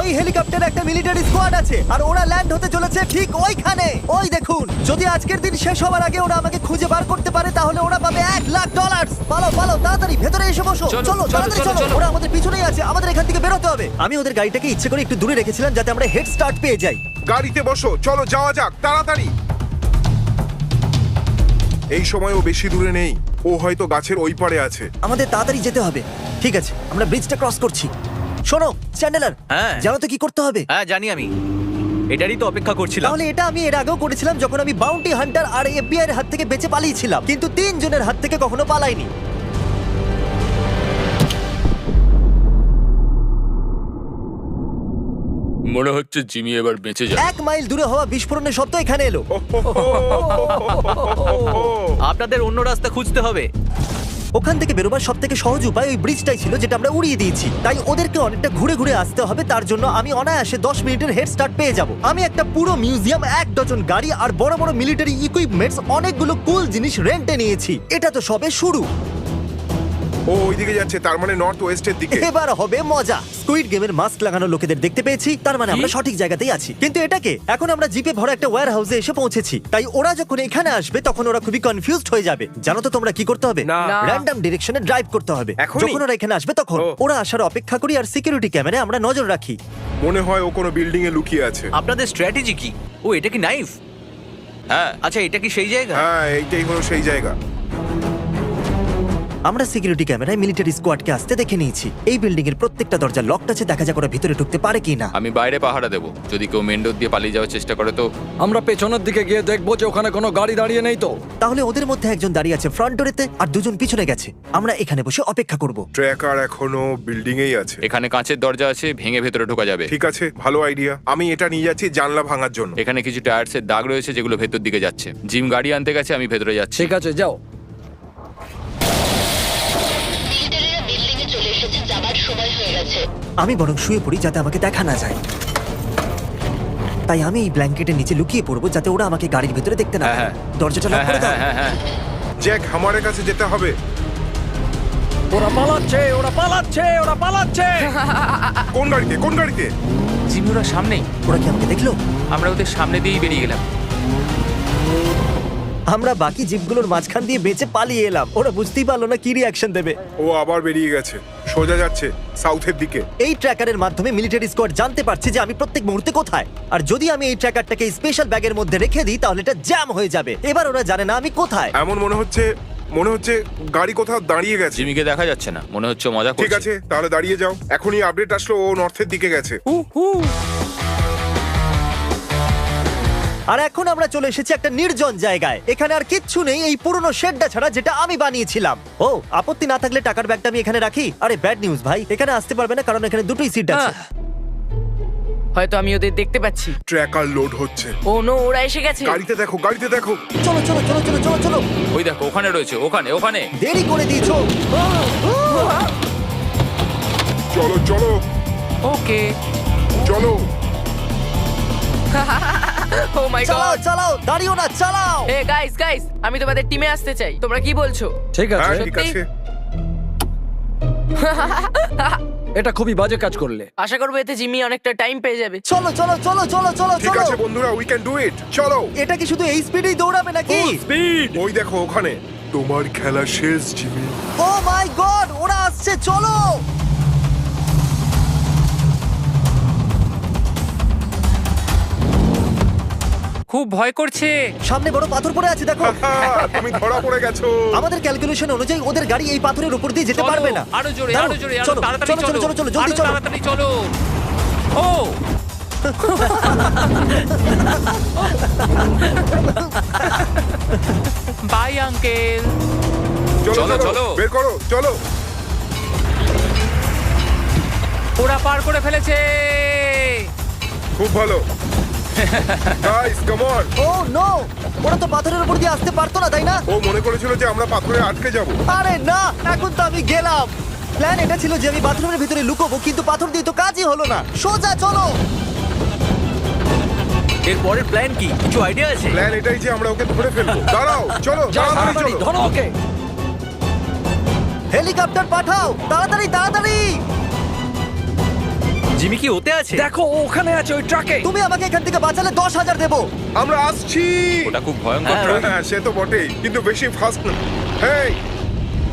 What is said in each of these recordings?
ওই হেলিকপ্টারে একটা মিলিটারি স্কোয়াড আছে আর ওরা ল্যান্ড হতে চলেছে ঠিক ওইখানে। ওই দেখুন, যদি আজকের দিন শেষ হওয়ার আগে ওরা আমাকে খুঁজে বার করতে পারে তাহলে ওরা পাবে $1,00,000। পালো পালো, তাড়াতাড়ি ভেতরে এসে বসো। চলো, চলো চলো, তাড়াতাড়ি চলো, চলো, চলো। ওরা আমাদের পিছনেই আছে, আমাদের এখান থেকে বেরোতে হবে। আমি ওদের গাড়িটাকে ইচ্ছে করে একটু দূরে রেখেছিলাম যাতে আমরা হেড স্টার্ট পেয়ে যাই। গাড়িতে বসো, চলো যাওয়া যাক তাড়াতাড়ি। এই সময় ও বেশি দূরে নেই, ও হয়তো গাছের ওই পারে আছে। আমাদের তাড়াতাড়ি যেতে হবে। ঠিক আছে, আমরা ব্রিজটা ক্রস করছি। শোনো চ্যান্ডেলার, হ্যাঁ। জানো তো কি করতে হবে? হ্যাঁ জানি আমি, এটারই তো অপেক্ষা করছিলাম। তাহলে এটা আমি এর আগেও করেছিলাম যখন আমি বাউন্টি হান্টার আর এফবিআই এর হাত থেকে বেঁচে পালিয়েছিলাম, কিন্তু 3 জনের হাত থেকে কখনো পালাইনি। মনে হচ্ছে জিমি এবার বেঁচে যাবে। 1 মাইল দূরে হওয়া বিস্ফোরণের শব্দ এখানে এলো। আপনাদের অন্য রাস্তা খুঁজতে হবে। ওখান থেকে বেরোবার সব থেকে সহজ উপায় ওই ব্রিজটাই ছিল যেটা আমরা উড়িয়ে দিয়েছি। তাই ওদেরকে অনেকটা ঘুরে ঘুরে আসতে হবে, তার জন্য আমি অনায়াসে 10 মিনিটের হেড স্টার্ট পেয়ে যাব। আমি একটা পুরো মিউজিয়াম, 1 ডজন গাড়ি আর বড় বড় মিলিটারি ইকুইপমেন্টস, অনেকগুলো কুল জিনিস রেন্টে নিয়েছি। এটা তো সবে শুরু। ও ওইদিকে যাচ্ছে, তার মানে নর্থ ওয়েস্টের দিকে। এবার হবে মজা। স্কুইড গেমের মাস্ক লাগানো লোকেদের দেখতে পেয়েছি, তার মানে আমরা সঠিক জায়গাতেই আছি। কিন্তু এটাকে এখন আমরা জিপে ভরা একটা ওয়্যার হাউসে এসে পৌঁছেছি, তাই ওরা যখন এখানে আসবে তখন ওরা খুবই কনফিউজড হয়ে যাবে। জানো তো তোমরা কি করতে হবে? না। র্যান্ডম ডিরেকশনে ড্রাইভ করতে হবে। এখনই? যখন ওরা এখানে আসবে তখন ও। ওরা আসার অপেক্ষা করি আর সিকিউরিটি ক্যামেরায় আমরা নজর রাখি। মনে হয় ও কোনো বিল্ডিং এ লুকিয়ে আছে। আপনাদের স্ট্র্যাটেজি কি? ও এটা কি নাইফ? হ্যাঁ, আচ্ছা এটা কি সেই জায়গা? হ্যাঁ, এইটাই হলো সেই জায়গা। আমরা সিকিউরিটি ক্যামেরায় মিলিটারি স্কোয়াডকে আসতে দেখে নিয়েছি। এই বিল্ডিং এর প্রত্যেকটা দরজা লকড আছে, দেখা যাক ওরা ভিতরে ঢুকতে পারে কিনা। আমি বাইরে পাহারা দেবো। যদি কেউ মেন ডোর দিয়ে পালিয়ে যাওয়ার চেষ্টা করে তো আমরা পেছনের দিকে গিয়ে দেখবো যে ওখানে কোনো গাড়ি দাঁড়িয়ে নেই তো। তাহলে ওদের মধ্যে একজন দাঁড়িয়ে আছে ফ্রন্ট ডোরেতে আর 2 জন পিছনে গেছে। আমরা এখানে বসে অপেক্ষা করব। ট্র্যাকার এখনো বিল্ডিং এই আছে। এখানে কাঁচের দরজা আছে, ভেঙে ভেতরে ঢোকা যাবে। ঠিক আছে, ভালো আইডিয়া। আমি এটা নিয়ে যাচ্ছি জানলা ভাঙার জন্য। এখানে কিছু টায়ার্সের দাগ রয়েছে যেগুলো ভেতর দিকে যাচ্ছে। জিম গাড়ি আনতে গেছে, আমি ভেতরে যাচ্ছি। ঠিক আছে, যাও। মিলিটারিরা বিল্ডিং এ চলে এসেছে, যাবার সময় হয়ে গেছে। আমি বরং শুয়ে পড়ি যাতে আমাকে দেখা না যায়। তাই আমি এই ব্ল্যাঙ্কেটের নিচে লুকিয়ে পড়বো যাতে ওরা আমাকে গাড়ির ভিতরে দেখতে না হ্যাঁ, পায়। হ্যাঁ। দরজাটা লক হ্যাঁ করে দাও। হ্যাঁ হ্যাঁ হ্যাঁ। জ্যাক, হামারের কাছে যেতে হবে। ওরা পালাচ্ছে, ওরা পালাচ্ছে, ওরা পালাচ্ছে। কোন গাড়িতে, কোন গাড়িতে? জিমি ওরা সামনেই। ওরা কি আমাকে দেখলো? আমরা ওদের সামনে দিয়েই বেরিয়ে গেলাম। আমরা বাকি জিপগুলোর মাঝখান দিয়ে বেঁচে পালিয়ে এলাম। ওরা বুঝতেই পারলো না কি রিঅ্যাকশন দেবে। ও আবার বেরিয়ে গেছে, সোজা যাচ্ছে সাউথের দিকে। এই ট্র্যাকারের মাধ্যমে মিলিটারি স্কোয়াড জানতে পারছে যে আমি প্রত্যেক মুহূর্তে কোথায়। আর যদি আমি এই ট্র্যাকারটাকে স্পেশাল ব্যাগের মধ্যে রেখে দিই তাহলে এটা জ্যাম হয়ে যাবে। এবার ওরা জানে না আমি কোথায়। এমন মনে হচ্ছে গাড়ি কোথাও দাঁড়িয়ে গেছে। জিমিকে দেখা যাচ্ছে না, মনে হচ্ছে মজা ঠিক করছে। আছে, তাহলে দাঁড়িয়ে যাও। এখনই আপডেট আসলো ও নর্থের দিকে গেছে। আর এখন আমরা চলে এসেছি একটা নির্জন জায়গায়। এখানে আর কিচ্ছু নেই এই পুরনো শেডটা ছাড়া যেটা আমি বানিয়েছিলাম। ও, আপত্তি না থাকলে টাকার ব্যাগটা আমি এখানে রাখি। আরে ব্যাড নিউজ ভাই, এখানে আসতে পারবে না কারণ এখানে দুটোই সিট আছে। হয়তো আমি ওদের দেখতে পাচ্ছি। ট্র্যাকার লোড হচ্ছে। ও নো, ওরা এসে গেছে। গাড়িতে দেখো, গাড়িতে দেখো। চলো চলো চলো চলো চলো চলো। ওই দেখো, ওখানে রয়েছে, ওখানে ওখানে। দেরি করে দিয়েছো। চলো চলো ওকে। চলো। ও মাই চালাও গড। চালাও, দাঁড়িও না, চালাও। এ গাইস গাইস, আমি তোমাদের টিমে আসতে চাই। তোমরা কি বলছো? ঠিক হ্যাঁ আছে, ঠিক আছে। এটা খুবই বাজে কাজ করলে। আশা করবো এতে জিমি অনেকটা টাইম পেয়ে যাবে। চলো চলো চলো চলো চলো ঠিক চলো। আছে বন্ধুরা, উই ক্যান ডু ইট। চলো। এটা কি শুধু এই স্পিডেই দৌড়াবে নাকি? ওই দেখো ওখানে। তোমার খেলা শেষ জিমি। ও মাই গড, ওরা আসছে, চলো। খুব ভয় করছে। সামনে বড় পাথর পড়ে আছে, দেখো। তুমি ধরা পড়ে গেছো। আমাদের ক্যালকুলেশন অনুযায়ী ওদের গাড়ি এই পাথরের উপর দিয়ে যেতে চলো, পারবে না। আরো জোরে, দাঁড়াও, আরো জোরে, আরো চলো, তাড়াতাড়ি চলো, চলো, চলো, চলো, জলদি আরো চলো। তাড়াতাড়ি চলো। ও বাই আঙ্কেল। চলো চলো, চলো চলো। বের করো, চলো। ওরা পার করে ফেলেছে। খুব ভালো। Guys come on. Oh no, ওরা তো পাথরের উপর দিয়ে আসতে পারতো না, তাই না? ও মনে করেছিল যে আমরা পাথরে আটকে যাব। আরে না, এখন তো আমি গেলাম। প্ল্যান এটা ছিল যে আমি বাথরুমের ভিতরে লুকোবো, কিন্তু পাথর দিয়ে তো কাজই হলো না। সোজা চলো। এর পরের প্ল্যান কি? কিছু আইডিয়া আছে? প্ল্যান এটাই যে আমরা ওকে ধরে ফেলবো। দাঁড়াও, চলো যাও, তাড়াতাড়ি তাড়াতাড়ি চলো। ধরো ওকে। হেলিকপ্টার পাঠাও, তাড়াতাড়ি তাড়াতাড়ি। জিমি কি ওতে আছে? দেখো ও ওখানে আছে ওই ট্রাকে। তুমি আমাকে এখান থেকে বাঁচালে 10,000 দেবো। আমরা আসছি। ওটা খুব ভয়ঙ্কর ট্রাক। হ্যাঁ সে তো বটেই, কিন্তু বেশি ফাস্ট না। হেই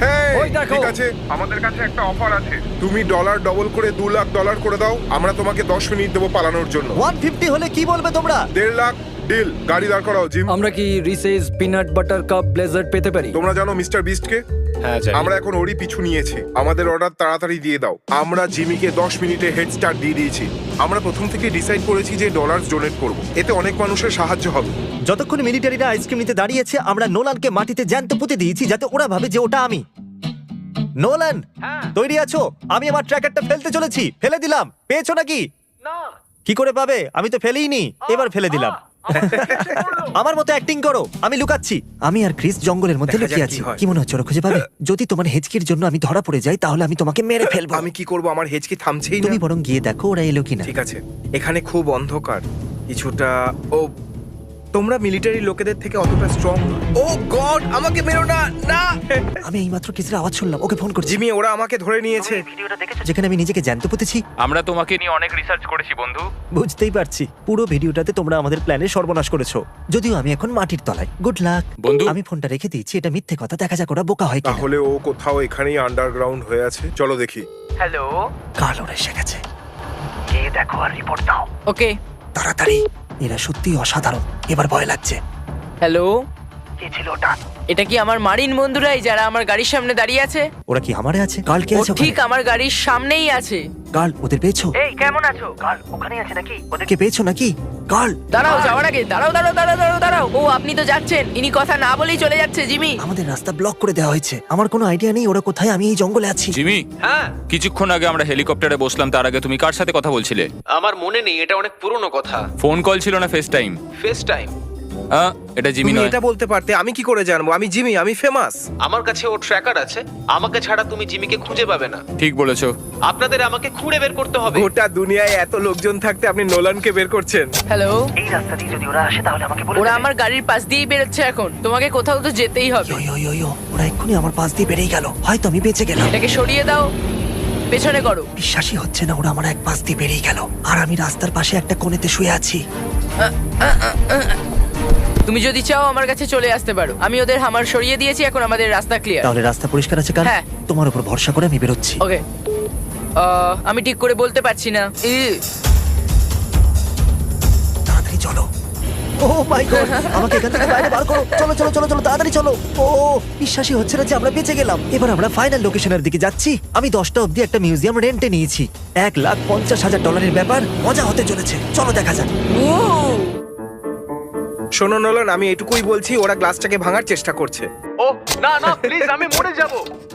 হেই, ওই দেখো। ঠিক আছে, আমাদের কাছে একটা অফার আছে। তুমি ডলার ডবল করে $2,00,000 করে দাও, আমরা তোমাকে 10 মিনিট দেবো পালানোর জন্য। 150 হলে কি বলবে তোমরা? 1.5 লাখ ডিল। গাড়ি দাঁড় করাও জিম। আমরা কি Reese's peanut butter cup blazer পেতে পারি? তোমরা জানো মিস্টার বিস্টকে? হ্যাঁ জানি। আমরা এখন ওরই পিছু নিয়েছি। আমাদের অর্ডার তাড়াতাড়ি দিয়ে দাও। আমরা জিমিকে 10 মিনিটে হেড স্টার্ট দিয়ে দিয়েছি। আমরা প্রথম থেকে ডিসাইড করেছি যে ডলার ডোনেট করব, এতে অনেক মানুষের সাহায্য হবে। যতক্ষণ মিলিটারিরা আইসক্রিম নিতে দাঁড়িয়েছে আমরা নোলানকে মাটিতে জ্যান্ত পুঁতে দিয়েছি যাতে ওরা ভাবে যে ওটা আমি। নোলান তৈরি আছো? আমি আমার ট্র্যাকারটা ফেলতে চলেছি। ফেলে দিলাম। পেয়েছো নাকি? কি করে পাবে? আমি তো ফেলেইনি। এবার ফেলে দিলাম। আমার মতো অ্যাক্টিং করো। আমি লুকাচ্ছি। আমি আর ক্রিস জঙ্গলের মধ্যে দেখা যাক লুকিয়ে কি আছি। হয়। কি মনে হচ্ছে ওরা খুঁজে পাবে? যদি তোমার হেঁচকির জন্য আমি ধরা পড়ে যাই তাহলে আমি তোমাকে মেরে ফেলবো। আমি কি করব? আমার হেঁচকি থামছেই না। তুমি বরং গিয়ে দেখো ওরা এলো কিনা। ঠিক আছে, এখানে খুব অন্ধকার কিছুটা। ও, তোমরা মিলিটারি লোকেদের থেকে অতটা স্ট্রং। ও গড, আমাকে মেরো না, না। আমি এইমাত্র ক্রিসের আওয়াজ শুনলাম। ওকে ফোন করছি। জিমি, ওরা আমাকে ধরে নিয়েছে। যেখানে আমি নিজেকে জ্যান্ত পুঁতেছি। আমরা তোমাকে নিয়ে অনেক রিসার্চ করেছি বন্ধু। বুঝতেই পারছি। পুরো ভিডিওটাতে তোমরা আমাদের প্ল্যানের সর্বনাশ করেছো। যদিও আমি এখন মাটির তলায়। গুড লাক বন্ধু। আমি ফোনটা রেখে দিয়েছি। এটা মিথ্যে কথা। দেখা যাক ওরা বোকা হয় কিনা। তাহলে ও কোথাও এখানেই আন্ডারগ্রাউন্ড হয়ে আছে। চলো দেখি। হ্যালো। কাল ওরা এসে গেছে। গিয়ে দেখো আর রিপোর্ট দাও ওকে। তাড়াতাড়ি। এরা সত্যিই অসাধারণ। এবার ভয় লাগছে। হ্যালো। কে ছিল ওটা? এটা কি আমার মারিন বন্ধুরাই যারা আমার গাড়ির সামনে দাঁড়িয়ে আছে? ওরা কি আমারে আছে? কাল কে ও আছে? ঠিক আমার গাড়ির সামনেই আছে। কাল ওদের পেয়েছো? এই কেমন আছো? কাল ওখানে আছে নাকি? ওদেরকে পেয়েছো নাকি? কাল দাঁড়াও, যাওয়ার আগে দাঁড়াও দাঁড়াও দাঁড়াও দাঁড়াও দাঁড়াও। ও আপনি তো যাচ্ছেন, ইনি কথা না বলেই চলে যাচ্ছে। জিমি, আমাদের রাস্তা ব্লক করে দেওয়া হয়েছে। আমার কোনো আইডিয়া নেই ওরা কোথায়। আমি এই জঙ্গলে আছি। জিমি, হ্যাঁ, কিছুক্ষণ আগে আমরা হেলিকপ্টারে বসলাম, তার আগে তুমি কার সাথে কথা বলছিলে? আমার মনে নেই, এটা অনেক পুরনো কথা। ফোন কল ছিল না ফেস টাইম? Face time. এটা জিমি তুমি নয়। এটা বলতে পারতে। আমি কি করে জানবো? আমি জিমি, আমি ফেমাস। আমার কাছে ওর ট্র্যাকার আছে। আমাকে ছাড়া তুমি জিমিকে খুঁজে পাবে না। ঠিক বলেছো। আপনাদের আমাকে খুঁড়ে বের করতে হবে। গোটা দুনিয়ায় এত লোকজন থাকতে আপনি নোলানকে বের করছেন। হ্যালো। এই রাস্তা দিয়ে যদি ওরা আসে তাহলে আমাকে বলে ওরা আমার গাড়ির পাশ দিয়েই বেরোচ্ছে এখন। তোমাকে কোথাও তো যেতেই হবে। ওরা এক্ষুনি আমার পাশ দিয়ে বেরিয়ে গেল। হয়তো আমি বেঁচে গেলাম। এটাকে সরিয়ে দাও, পেছনে করো। বিশ্বাসই হচ্ছে না ওরা আমার এক পাশ দিয়ে বেরিয়ে গেল। আর আমি রাস্তার পাশে একটা কোণেতে শুয়ে আছি। তুমি যদি চাও আমার কাছে চলে আসতে পারো। আমি ওদের হামার সরিয়ে দিয়েছি, এখন আমাদের রাস্তা ক্লিয়ার। তাহলে রাস্তা পরিষ্কার আছে কাল? হ্যাঁ। তোমার উপর ভরসা করে আমি বেরোচ্ছি। ওকে। আমি ঠিক করে বলতে পারছি না। তাড়াতাড়ি চলো। ও মাই গড, আমাকে এখান থেকে বাইরে বার করো। চলো চলো চলো চলো তাড়াতাড়ি চলো। ও বিশ্বাসই হচ্ছে না যে আমরা বেঁচে গেলাম। এবার আমরা ফাইনাল লোকেশনের দিকে যাচ্ছি। আমি 10টা অবধি একটা মিউজিয়াম রেন্টে নিয়েছি। $1,50,000 ব্যাপার। মজা হতে চলেছে। চলো দেখা যাক। শোনো নোলান, আমি এটুকুই বলছি, ওরা গ্লাসটাকে ভাঙার চেষ্টা করছে। ও না না, প্লিজ, আমি মরে যাব।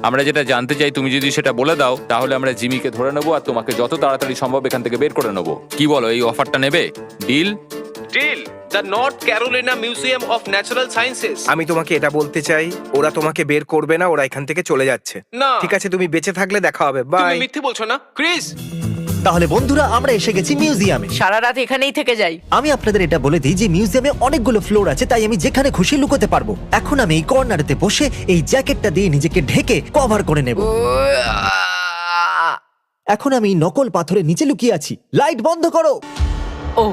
আমরা যেটা জানতে চাই তুমি যদি সেটা বলে দাও তাহলে আমরা জিমিকে ধরে নেবো আর তোমাকে যত তাড়াতাড়ি সম্ভব এখান থেকে বের করে নেবো। কি বলো, এই অফারটা নেবে? Deal? Deal. The North Carolina museum of natural sciences. আমি তোমাকে এটা বলতে চাই, ওরা তোমাকে বের করবে না। ওরা এখান থেকে চলে যাচ্ছে। না। ঠিক আছে, তুমি বেঁচে থাকলে দেখা হবে। তুমি বাই। মিথ্যে বলছো না, ক্রিস? তাহলে বন্ধুরা আমরা এসে গেছি মিউজিয়ামে। সারা রাত এখানেই থেকে যাই। আমি আপনাদের এটা বলে দিই যে মিউজিয়ামে অনেকগুলো ফ্লোর আছে, তাই আমি যেখানে খুশি লুকোতে পারবো। এখন আমি এই কর্নারেতে বসে এই জ্যাকেটটা দিয়ে নিজেকে ঢেকে কভার করে নেব। এখন আমি নকল পাথরের নিচে লুকিয়ে আছি। লাইট বন্ধ করো। ও,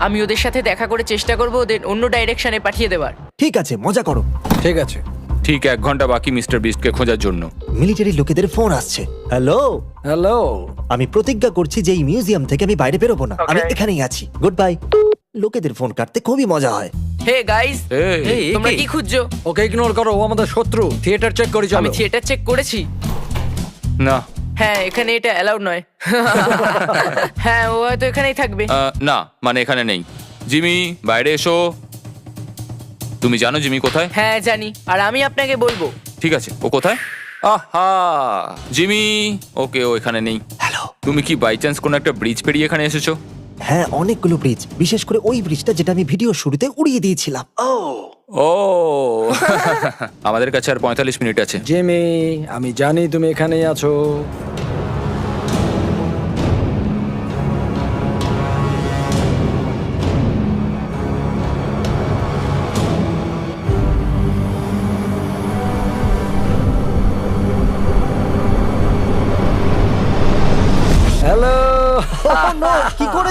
আমি ওদের সাথে দেখা করে চেষ্টা করব ওদের অন্য ডাইরেকশনে পাঠিয়ে দেওয়ার। ঠিক আছে, মজা করো। ঠিক আছে। ঠিক 1 ঘন্টা বাকি মিস্টার বিস্টকে খোঁজার জন্য। মিলিটারি লোকেদের ফোন আসছে। হ্যালো। হ্যালো। আমি প্রতিজ্ঞা করছি যে এই মিউজিয়াম থেকে আমি বাইরে বেরোবো না। আমি এখানেই আছি। Good bye. লোকেদের ফোন কাটতে খুবই মজা হয়। হে গাইস, এই, তোমরা কি খুঁজছো? ওকে ইগনোর করো, ও আমাদের শত্রু। থিয়েটার চেক করি চলো। আমি থিয়েটার চেক করেছি। না। হ্যাঁ, এখানে এটা অ্যালাউড নয়। হ্যাঁ, ও হয়তো এখানেই থাকবে। না, মানে এখানে নেই। জিমি, বাইরে এসো। তুমি জানো জিমি কোথায়? হ্যাঁ জানি, আর আমি আপনাকে বলবো। ঠিক আছে, ও কোথায়? আহা, জিমি। ওকে, ও এখানে নেই। হ্যালো। তুমি কি বাই চান্স কোনো একটা ব্রিজ পেরিয়ে এখানে এসেছো? হ্যাঁ, অনেকগুলো ব্রিজ, বিশেষ করে ওই ব্রিজটা যেটা আমি ভিডিও শুরুতে উড়িয়ে দিয়েছিলাম। ও আমাদের কাছে আর 45 মিনিট আছে। জিমি, আমি জানি তুমি এখানেই আছো। হ্যালো।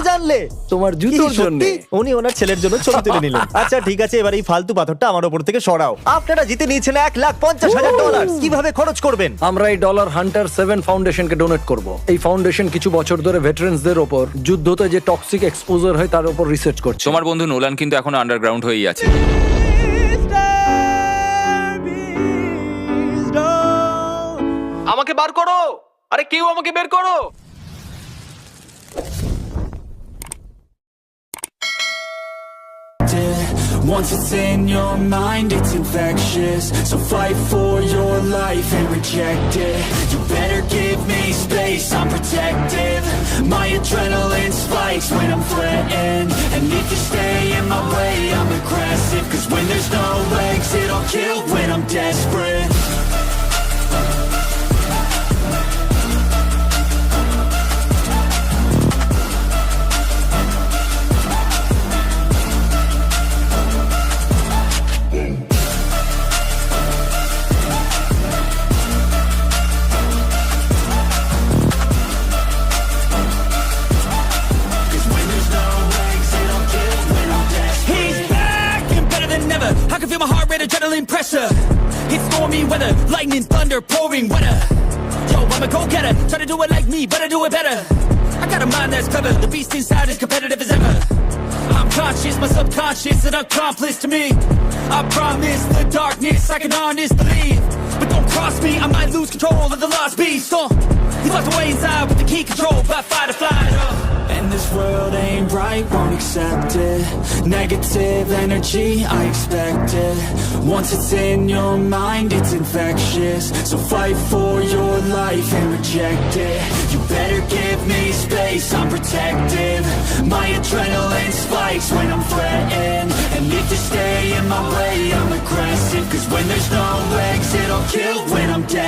জানলে? তোমার কি জুতোর জন্য। সত্যি? উনি ওনার ছেলের জন্য ছবি তুলে নিলেন। আচ্ছা ঠিক আছে, এবার এই ফালতু পাথরটা আমার উপর থেকে সরাও। আপনারা জিতে নিয়েছেন $1,50,000। কিভাবে খরচ করবেন? আমরা এই ডলার হান্টার 7 ফাউন্ডেশনকে ডোনেট করব। এই ফাউন্ডেশন কিছু বছর ধরে ভেটারেন্সদের ওপর যুদ্ধতে যে টক্সিক এক্সপোজার হয় তার উপর রিসার্চ করছে। তোমার বন্ধু নোলান কিন্তু এখন আন্ডারগ্রাউন্ড হয়েই আছে। আমাকে বার করো, আরে কেউ আমাকে বের করো। Once it's in your mind, it's infectious. So fight for your life and reject it. You better give me space, I'm protective. My adrenaline spikes when I'm threatened. And if you stay in my way, I'm aggressive. Cause when there's no exit, I'll kill when I'm desperate. Adrenaline pressure, it's stormy weather, lightning, thunder, pouring weather. Yo, I'm a go-getter, try to do it like me, but I do it better. I got a mind that's clever, the beast inside is competitive as ever. I'm conscious, my subconscious, an accomplice to me. I promise the darkness, I can honestly believe. But don't cross me, I might lose control of the lost beast. He's locked away inside with the key control by fight or flight. And this world ain't right, won't accept it. Negative energy, I expect it. Once it's in your mind, it's infectious. So fight for your life and reject it. You better give me space, I'm protective. My adrenaline spikes when I'm threatened. And if you stay in my way, I'm aggressive. Cause when there's no exit, I'll kill when I'm dead.